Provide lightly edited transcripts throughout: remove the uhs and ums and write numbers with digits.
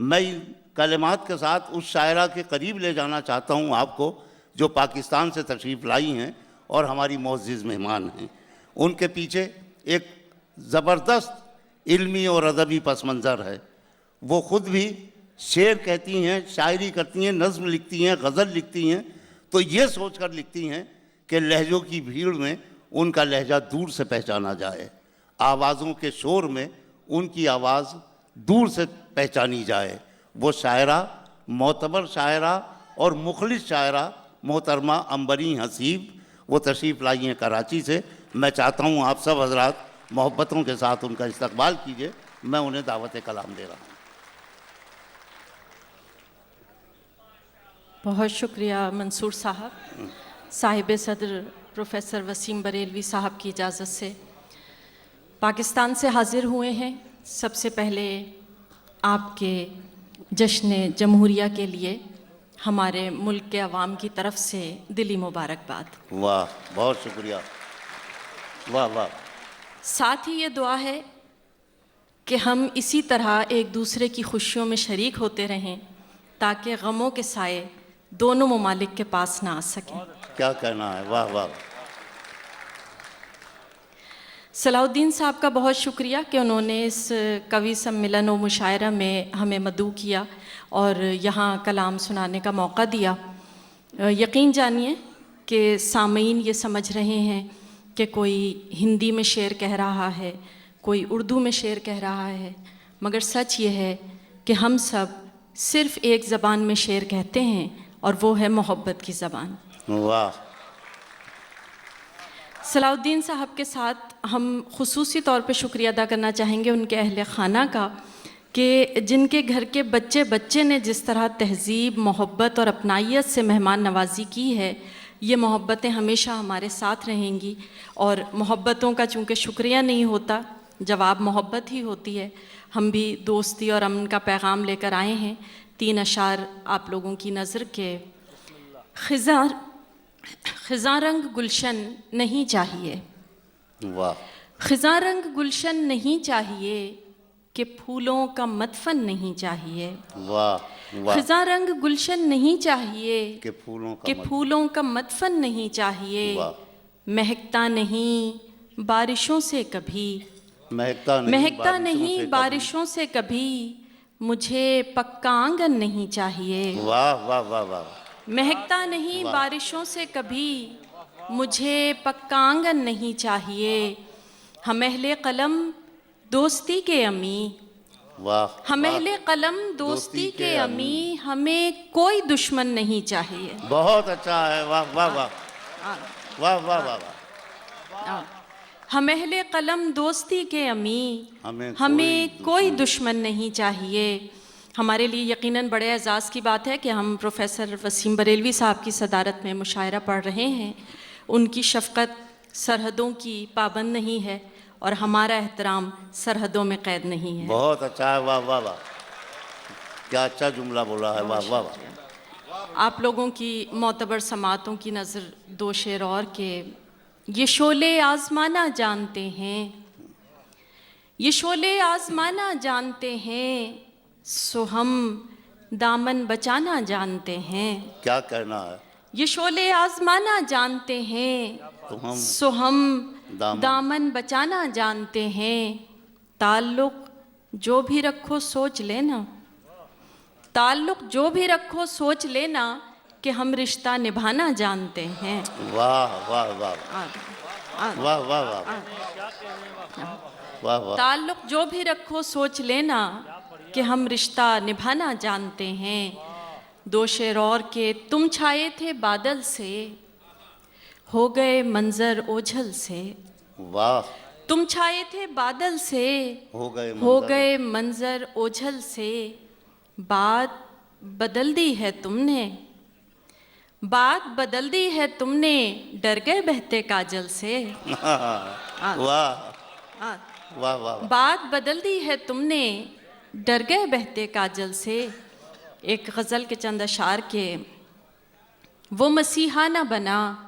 मैं इन कलिमात के साथ उस शायरा के करीब ले जाना चाहता हूँ आपको, जो पाकिस्तान से तशरीफ़ लाई हैं और हमारी मोअज़्ज़िज़ मेहमान हैं। उनके पीछे एक ज़बरदस्त इल्मी और अदबी पस मंज़र है। वो ख़ुद भी शेर कहती हैं, शायरी करती हैं, नज़्म लिखती हैं, गज़ल लिखती हैं, तो ये सोच कर लिखती हैं कि लहजों की भीड़ में उनका लहजा दूर से पहचाना जाए, आवाज़ों के शोर में उनकी आवाज़ दूर से पहचानी जाए। वो शायरा, मोतबर शायरा और मुखलिस शायरा मोहतरमा अंबरी हसीब, वो तशरीफ़ लाई हैं कराची से। मैं चाहता हूँ आप सब हज़रात मोहब्बतों के साथ उनका इस्तकबाल कीजिए। मैं उन्हें दावत कलाम दे रहा हूँ। बहुत शुक्रिया मंसूर साहब। साहिब सदर प्रोफेसर वसीम बरेलवी साहब की इजाज़त से पाकिस्तान से हाज़िर हुए हैं। सबसे पहले आपके जश्न जमहूरिया के लिए हमारे मुल्क के अवाम की तरफ से दिली मुबारकबाद। वाह, बहुत शुक्रिया। वाह वाह। साथ ही ये दुआ है कि हम इसी तरह एक दूसरे की खुशियों में शरीक होते रहें ताकि गमों के साए दोनों ममालिक के पास ना आ सकें। क्या कहना है, वाह वाह। सलाउद्दीन साहब का बहुत शुक्रिया कि उन्होंने इस कवि सम्मेलन और मुशायरा में हमें मदऊ किया और यहाँ कलाम सुनाने का मौका दिया। यकीन जानिए कि सामीन ये समझ रहे हैं कि कोई हिंदी में शेर कह रहा है, कोई उर्दू में शेर कह रहा है, मगर सच ये है कि हम सब सिर्फ़ एक ज़बान में शेर कहते हैं और वो है मोहब्बत की ज़बान। वाह। सलाउद्दीन साहब के साथ हम ख़ुसूसी तौर पे शुक्रिया अदा करना चाहेंगे उनके अहले ख़ाना का कि जिनके घर के बच्चे बच्चे ने जिस तरह तहज़ीब, मोहब्बत और अपनाइयत से मेहमान नवाजी की है, ये मोहब्बतें हमेशा हमारे साथ रहेंगी। और मोहब्बतों का चूँकि शुक्रिया नहीं होता, जवाब मोहब्बत ही होती है। हम भी दोस्ती और अमन का पैगाम लेकर आए हैं। 3 अशार आप लोगों की नज़र के। ख़िज़ां रंग गुलशन नहीं चाहिए, वाह। ख़िज़ां रंग गुलशन नहीं चाहिए कि फूलों का मदफन नहीं चाहिए। वाह वाह। ख़िज़ां रंग गुलशन नहीं चाहिए कि फूलों का मदफन नहीं चाहिए। महकता नहीं बारिशों से कभी, महकता नहीं बारिशों से कभी, मुझे पक्का आंगन नहीं चाहिए। वाह वाह वाह वाह। महकता नहीं बारिशों से कभी, मुझे पक्का आंगन नहीं चाहिए। हम अहले कलम दोस्ती के अमी, वाह। हम अहले कलम दोस्ती के अमी, हमें कोई दुश्मन नहीं चाहिए। बहुत अच्छा है, वाह वाह वाह वाह वाह वाह। हम अहले कलम दोस्ती के अमी, हमें कोई दुश्मन नहीं चाहिए। हमारे लिए यकीनन बड़े एज़ाज़ की बात है कि हम प्रोफेसर वसीम बरेलवी साहब की सदारत में मुशायरा पढ़ रहे हैं। उनकी शफ़क़त सरहदों की पाबंद नहीं है और हमारा एहतराम सरहदों में क़ैद नहीं है। बहुत अच्छा है, वाह वाह वाह। क्या अच्छा जुमला बोला है, वाह वाह वाह। आप लोगों की मोतबर समातों की नज़र 2 शेर और के। ये शोले आज़माना जानते हैं, ये शोले आज़माना जानते हैं, सो हम दामन बचाना जानते हैं। क्या कहना है। ये शोले आज़माना जानते हैं, सो हम दामन बचाना जानते हैं। ताल्लुक़ जो भी रखो सोच लेना, ताल्लुक़ जो भी रखो सोच लेना कि हम रिश्ता निभाना जानते हैं। वाह वाह वाह वाह वाह वाह वाह। ताल्लुक़ जो भी रखो सोच लेना कि हम रिश्ता निभाना जानते हैं। 2 शेर और के। तुम छाए थे बादल से, हो गए मंजर ओझल से। वाह। तुम छाए थे बादल से, हो गए मंजर ओझल से। बात बदल दी है तुमने, बात बदल दी है तुमने, डर गए बहते काजल से। वाह वाह वाह। बात बदल दी है तुमने, डर गए बहते काजल से। एक गज़ल के चंद अशार के। वो मसीहा न बना,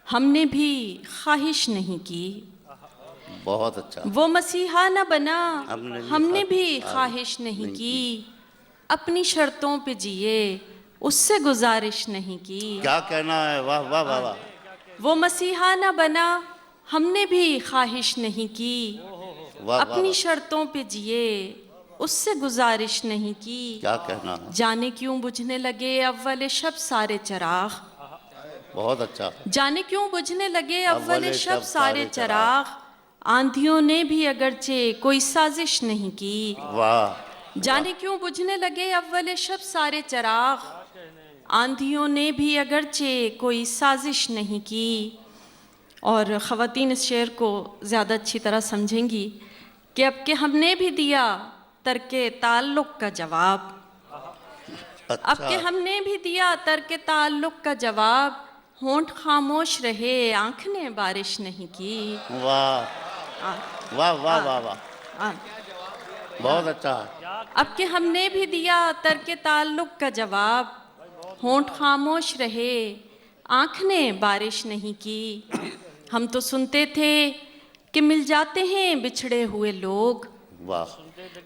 हमने भी ख्वाहिश नहीं की। बहुत अच्छा। वो मसीहा न बना, हमने भी ख्वाहिश नहीं की। अपनी शर्तों पे जिए, उससे गुजारिश नहीं की। क्या कहना है, वाह वाह वाह वाह। वो मसीहा न बना, हमने भी ख्वाहिश नहीं की। वाह वाह अपनी वाह। शर्तों पे जिए, उससे गुजारिश नहीं की। क्या कहना है, जाने क्यों बुझने लगे अव्वल शब सारे चिराग। बहुत अच्छा। जाने क्यों बुझने लगे अव्वल अव्वल शब शब सारे सारे चिराग। आंधियों ने भी अगरचे कोई साजिश नहीं की। वाह। जाने क्यों बुझने लगे अव्वल शब सारे चिराग। आंधियों ने भी अगरचे कोई साजिश नहीं की। और ख़वातीन इस शेर को ज़्यादा अच्छी तरह समझेंगी कि अब के हमने भी दिया तर्के ताल्लुक़ का जवाब। अब के अच्छा, हमने भी दिया तर्के ताल्लुक़ का जवाब। होंठ खामोश रहे, आँख ने बारिश नहीं की। वाह आ, वाह वाह वाह वाह, आ, बहुत अच्छा। अब के हमने भी दिया तर्के ताल्लुक़ का जवाब। होंठ खामोश रहे, आँख ने बारिश नहीं की। हम तो सुनते थे कि मिल जाते हैं बिछड़े हुए लोग। वाह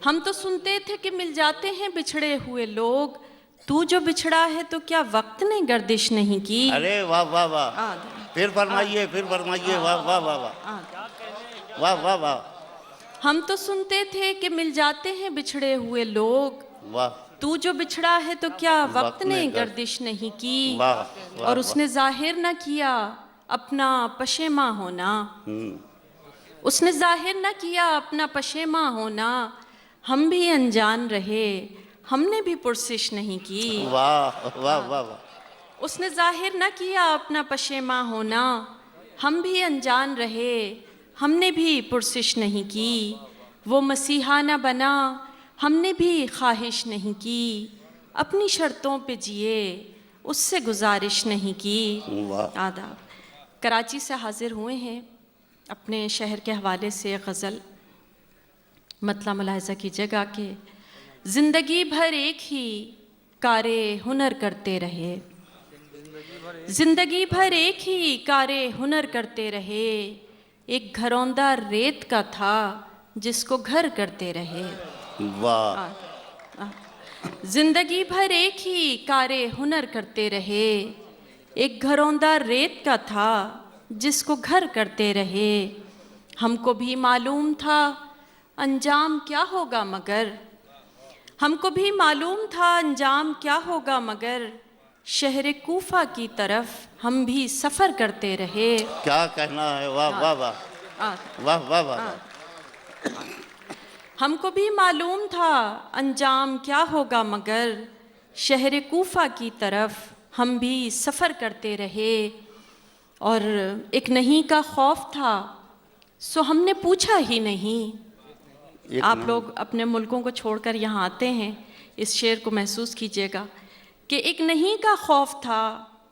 हम तो सुनते थे कि मिल जाते हैं बिछड़े हुए लोग। तू जो बिछड़ा है तो क्या वक्त ने गर्दिश नहीं की। अरे वाह वाह वाह, आ, फिर फरमाइए, फिर फरमाइए, वाह वाह वाह वाह आ, वाह वाह वाह। हम तो सुनते थे कि मिल जाते हैं बिछड़े हुए लोग। वाह तू जो बिछड़ा है तो क्या वक्त वक्त ने ने गर्दिश नहीं की। वाह वाह और उसने जाहिर न किया अपना पशेमा होना। उसने जाहिर न किया अपना पशेमा होना। हम भी अनजान रहे, हमने भी पुरसिश नहीं की। वाह वाह वाह वाह। उसने जाहिर न किया अपना पशेमा होना। हम भी अनजान रहे, हमने भी पुरसिश नहीं की। वो मसीहा न बना, हमने भी ख्वाहिश नहीं की। अपनी शर्तों पे जिए, उससे गुजारिश नहीं की। वाह आदाब। कराची से हाजिर हुए हैं अपने शहर के हवाले से एक गज़ल। मतला मुलाहिज़ा कीजिएगा कि ज़िंदगी भर एक ही कारे हुनर करते रहे। ज़िंदगी भर एक ही कारे हुनर करते रहे। एक घरौंदा रेत का था जिसको घर करते रहे। वाह। ज़िंदगी भर एक ही कारे हुनर करते रहे। एक घरौंदा रेत का था जिसको घर करते रहे। हमको भी मालूम था अंजाम क्या होगा मगर। हमको भी मालूम था अंजाम क्या होगा मगर। शहर कूफा की तरफ हम भी सफ़र करते रहे। क्या कहना है, वाह वाह वाह आ, वाह वाह वाह। हमको भी मालूम था अंजाम क्या होगा मगर। शहर कूफा की तरफ हम भी सफ़र करते रहे। और एक नहीं का खौफ था सो हमने पूछा ही नहीं। आप लोग अपने मुल्कों को छोड़कर यहाँ आते हैं, इस शेर को महसूस कीजिएगा कि एक नहीं का खौफ था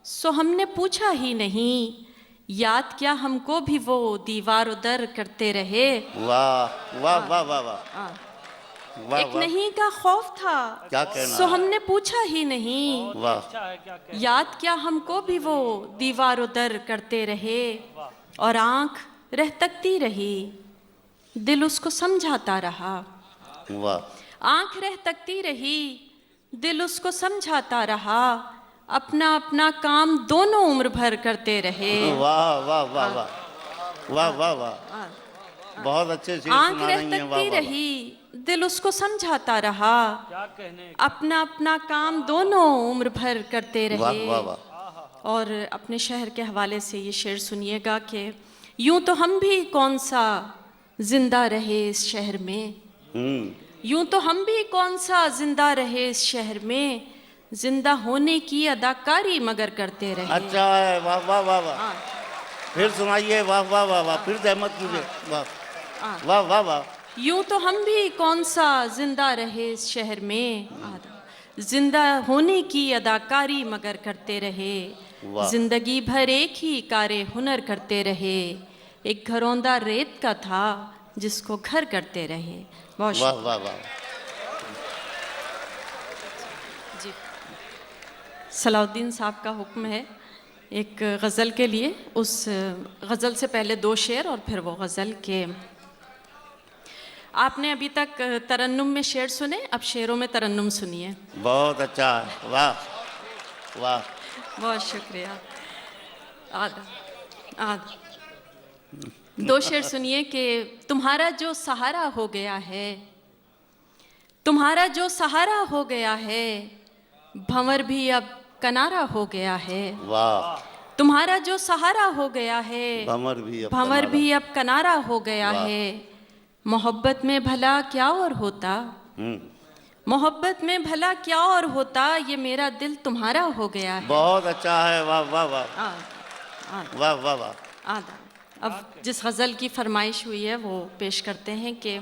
सो हमने पूछा ही नहीं। याद क्या हमको भी वो दीवार उदर करते रहे। वाह वाह वाह वाह वाह वाह एक वाह। नहीं का खौफ था क्या कहना सो है? हमने पूछा ही नहीं। वाह याद क्या हमको भी वो दीवार उदर करते रहे। और आँख रह तकती रही, दिल उसको समझाता रहा। वाह। आँख रह तकती रही, दिल उसको समझाता रहा। अपना अपना काम दोनों उम्र भर करते रहे। वाह वाह वाह वाह वाह वाह वाह, बहुत अच्छे से आँख सुना रह रही हैं, वाह तकती वाह वाह। रही, दिल उसको समझाता रहा। अपना अपना काम दोनों उम्र भर करते वाह रहे। वाह वाह। और अपने शहर के हवाले से ये शेर सुनिएगा कि यूं तो हम भी कौन सा जिंदा रहे इस शहर में। यूं तो हम भी कौन सा जिंदा रहे इस शहर में। जिंदा होने की अदाकारी मगर करते रहे। अच्छा है, वाह वाह वाह वाह। फिर सुनाइए, वाह वाह वाह वाह, फिर सहमत कीजिए, वाह वाह वाह वाह। यूं तो हम भी कौन सा जिंदा रहे इस शहर में। जिंदा होने की अदाकारी मगर करते रहे। वाह। जिंदगी भर एक ही कारे हुनर करते रहे। एक घरौंदा रेत का था जिसको घर करते रहे। बहुत वाह वाह वाह। जी। सलाउद्दीन साहब का हुक्म है एक गज़ल के लिए। उस गज़ल से पहले दो शेर और फिर वो गज़ल के। आपने अभी तक तरन्नुम में शेर सुने, अब शेरों में तरन्नुम सुनिए। बहुत अच्छा है, वाह वाह। बहुत शुक्रिया। आदा आदा दो शेर सुनिए कि तुम्हारा जो सहारा हो गया है, तुम्हारा जो सहारा हो गया है, भंवर भी अब कनारा हो गया है। वाह। तुम्हारा जो सहारा हो गया है, भंवर भी अब भंवर कनारा। भी अब कनारा हो गया वाह। है। मोहब्बत में भला क्या और होता, हम्म, मोहब्बत में भला क्या और होता, ये मेरा दिल तुम्हारा हो गया है। बहुत अच्छा है, वाह वाह वाह आदा आदा वाह वाह वाह। आदा। अब जिस गज़ल की फरमाइश हुई है वो पेश करते हैं कि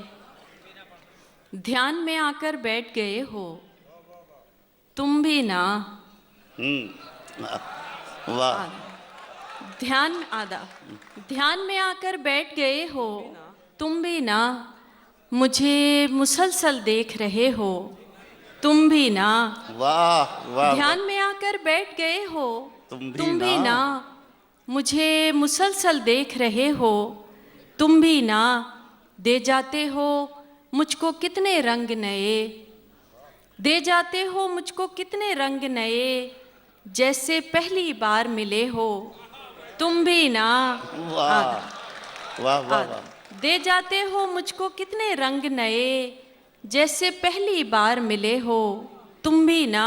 ध्यान में आकर बैठ गए हो तुम भी ना। वाह। ध्यान आदा। ध्यान में आकर बैठ गए हो तुम भी ना, मुझे मुसलसल देख रहे हो तुम भी ना। वाह वाह। ध्यान में आकर बैठ गए हो तुम तुम भी भी ना। ना, मुझे मुसलसल देख रहे हो तुम भी ना। दे जाते हो मुझको कितने रंग नए, दे जाते हो मुझको कितने रंग नए, जैसे पहली बार मिले हो तुम भी ना। वाह वाह वाह आदा। वाह। दे जाते हो मुझको कितने रंग नए, जैसे पहली बार मिले हो तुम भी ना।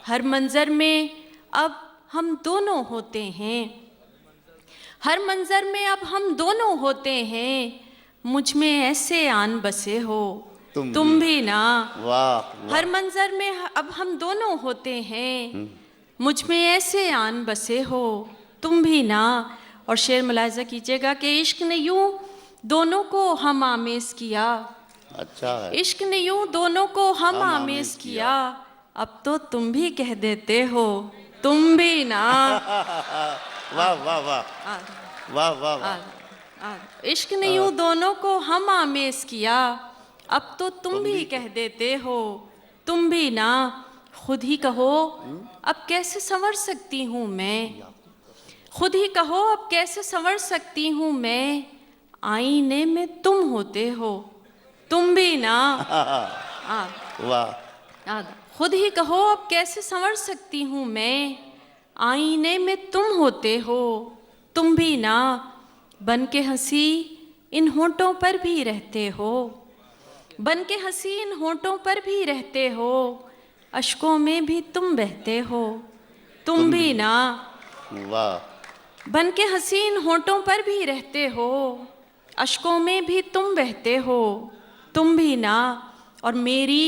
हर मंजर में अब हम दोनों होते हैं, हर मंजर में अब हम दोनों होते हैं, मुझ में ऐसे आन बसे हो तुम भी ना। वाह हर मंजर में अब हम दोनों होते हैं, मुझ में ऐसे आन बसे हो तुम भी ना। और शेर मुलाहिजा कीजिएगा कि इश्क ने यूं दोनों को हम आमेज किया, अच्छा है। इश्क ने यूं दोनों को हम हम आमेज आमेज किया, अब तो तुम भी कह देते हो तुम भी ना। वाह वाह वाह आदा वाह वाह वाह। आदा आदा। इश्क ने यूं दोनों को हम आमेज किया, अब तो तुम भी कह देते हो तुम भी ना। खुद ही कहो अब कैसे संवर सकती हूँ मैं, खुद ही कहो अब कैसे संवर सकती हूँ मैं, आईने में तुम होते हो तुम भी ना। वाह। आदा। खुद ही कहो अब कैसे संवर सकती हूँ मैं, आईने में तुम होते हो तुम भी ना। बन के हंसी इन होंठों पर भी रहते हो, बन के हंसी इन होंठों पर भी रहते हो, अश्कों में भी तुम बहते हो तुम भी ना। वाह। बन के हंसी इन होंठों पर भी रहते हो, अश्कों में भी तुम बहते हो तुम भी ना। और मेरी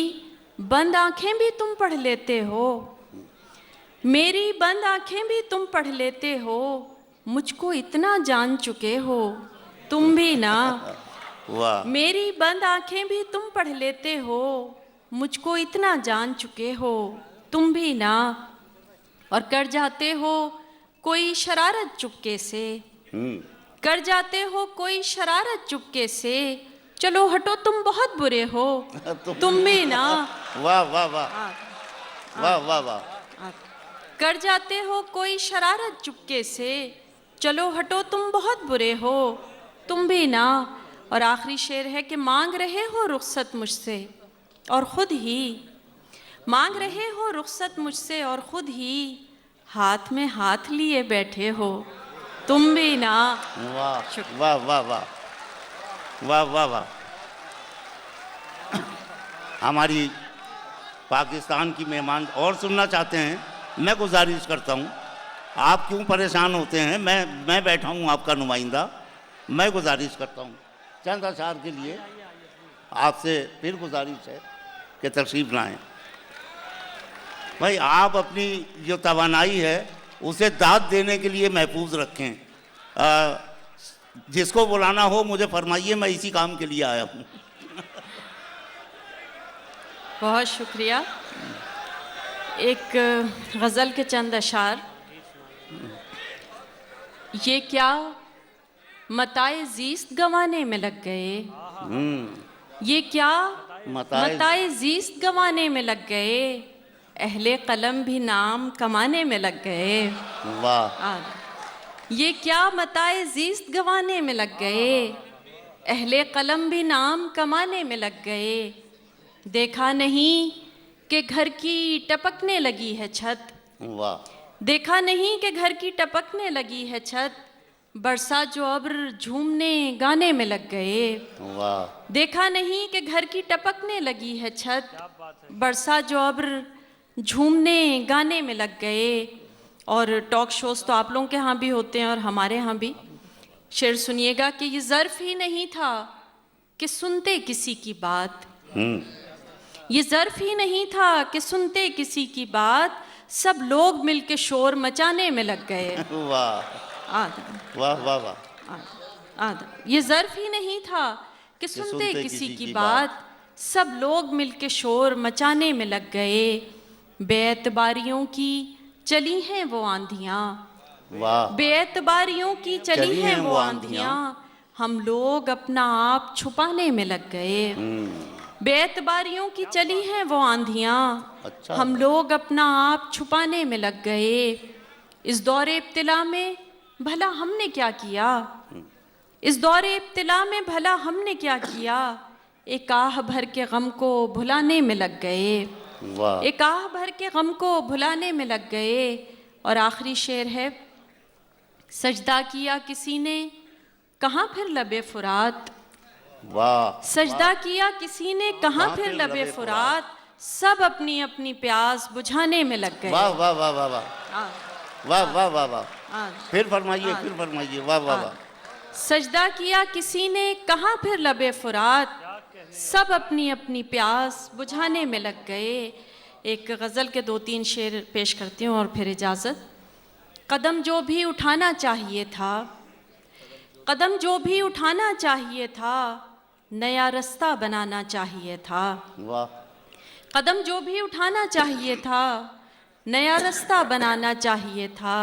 बंद आंखें भी तुम पढ़ लेते हो, मेरी बंद आंखें भी तुम पढ़ लेते हो, मुझको इतना जान चुके हो तुम भी ना। वाह। मेरी बंद आंखें भी तुम पढ़ लेते हो, मुझको इतना जान चुके हो तुम भी ना। और कर जाते हो कोई शरारत चुपके से, कर जाते हो कोई शरारत चुपके से, चलो हटो तुम बहुत बुरे हो तुम भी ना। वाह वाह वाह वाह वाह वाह। कर जाते हो कोई शरारत चुपके से, चलो हटो तुम बहुत बुरे हो तुम भी ना। और आखिरी शेर है कि मांग रहे हो रुखसत मुझसे और ख़ुद ही, मांग रहे हो रुखसत मुझसे और ख़ुद ही, हाथ में हाथ लिए बैठे हो तुम भी ना। वाह वाह वाह वाह वाह वाह वाह। हमारी पाकिस्तान की मेहमान और सुनना चाहते हैं, मैं गुजारिश करता हूँ, आप क्यों परेशान होते हैं, मैं बैठा हूँ आपका नुमाइंदा, मैं गुजारिश करता हूँ चंद अशार के लिए आपसे फिर गुजारिश है कि तशरीफ़ लाएं। भाई आप अपनी जो तवानाई है उसे दाद देने के लिए महफूज रखें, जिसको बुलाना हो मुझे फरमाइए, मैं इसी काम के लिए आया हूँ। बहुत शुक्रिया। एक गज़ल के चंद अशार। ये क्या मताए ज़ीस्त गंवाने में लग गए, ये क्या मताए ज़ीस्त गंवाने में लग गए, अहले कलम भी नाम कमाने में लग गए। वाह। ये क्या मताए ज़ीस्त गंवाने में लग गए, अहले कलम भी नाम कमाने में लग गए। देखा नहीं कि घर की टपकने लगी है छत। वाह। देखा नहीं कि घर की टपकने लगी है छत। बरसा जो अब्र झूमने गाने में लग गए। वाह। देखा नहीं कि घर की टपकने लगी है छत। बरसा जो अब्र झूमने गाने में लग गए। और टॉक शोज़ तो आप लोगों के यहाँ भी होते हैं और हमारे यहाँ भी। शेर सुनिएगा कि ये ज़र्फ ही नहीं था कि सुनते किसी की बात। ये ज़र्फ ही नहीं था कि सुनते किसी की बात। सब लोग मिलके शोर मचाने में लग गए। वाह आदम वाह वाह वाह। आदम ये ज़र्फ ही नहीं था कि सुनते किसी की बात। सब लोग मिलके शोर मचाने में लग गए। बेएतबारियों की चली हैं वो आंधियाँ। वाह। बेएतबारियों की चली हैं वो आंधियाँ। हम लोग अपना आप छुपाने में लग गए। बेएतबारियों की चली हैं वो आंधियाँ। अच्छा। हम लोग अपना आप छुपाने में लग गए। इस दौरे इब्तिला में भला हमने क्या किया। इस दौरे इब्तिला में भला हमने क्या किया। एक आह भर के गम को भुलाने में लग गए। वाह। एक आह भर के गम को भुलाने में लग गए। और आखिरी शेर है, सजदा किया किसी ने कहाँ फिर लबे फुरात। वाह। सजदा किया किसी ने कहाँ फिर लबे फुरात। सब अपनी अपनी प्यास बुझाने में लग गए। वाह वाह वाह वाह वाह आ, वाह वाह वाह वाह। आ, फिर फरमाइए, फिर फरमाइए। वाह वाह वाह। सजदा किया किसी ने कहाँ फिर लबे फुरात। सब अपनी अपनी प्यास बुझाने में लग गए। एक गज़ल के 2-3 शेर पेश करती हूँ और फिर इजाज़त। कदम जो भी उठाना चाहिए था, कदम जो भी उठाना चाहिए था, नया रास्ता बनाना चाहिए था। वाह। कदम जो भी उठाना चाहिए था, नया रास्ता बनाना चाहिए था।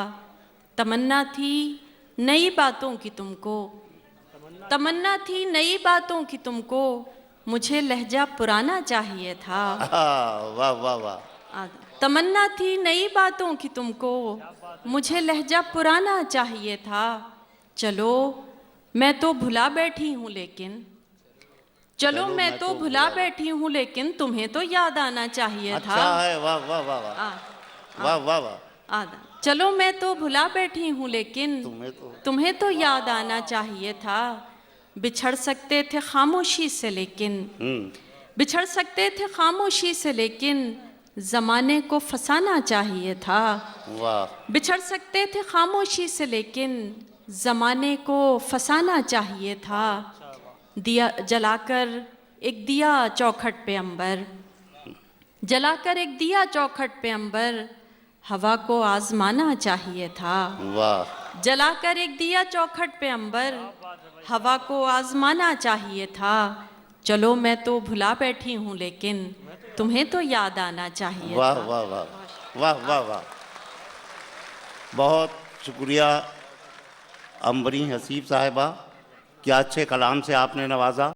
तमन्ना थी नई बातों की तुमको, तमन्ना थी नई बातों की तुमको। मुझे लहजा पुराना चाहिए था। वाह वाह वाह। तमन्ना थी नई बातों की तुमको। मुझे लहजा पुराना चाहिए था। चलो मैं तो भुला बैठी हूँ लेकिन, चलो मैं तो भुला बैठी हूँ लेकिन तुम्हें तो याद आना चाहिए था। अच्छा है। वाह वाह वाह वाह वाह वाह वाह। आदा चलो मैं तो भुला बैठी हूँ लेकिन तुम्हें तो याद आना चाहिए था। बिछड़ सकते थे खामोशी से लेकिन, बिछड़ सकते थे खामोशी से लेकिन ज़माने को फसाना चाहिए था। वाह। बिछड़ सकते थे खामोशी से लेकिन ज़माने को फसाना चाहिए था। दिया जलाकर एक दिया चौखट पे अंबर, जलाकर एक दिया चौखट पे अंबर। हवा को आजमाना चाहिए था। वाह। जलाकर एक दिया चौखट पे अंबर। हवा को आजमाना चाहिए था। चलो मैं तो भुला बैठी हूँ लेकिन तुम्हें तो याद आना चाहिए वाह था। वाह वाह वाह वाह वाह। बहुत शुक्रिया अंबरी हसीब साहिबा, क्या अच्छे कलाम से आपने नवाजा।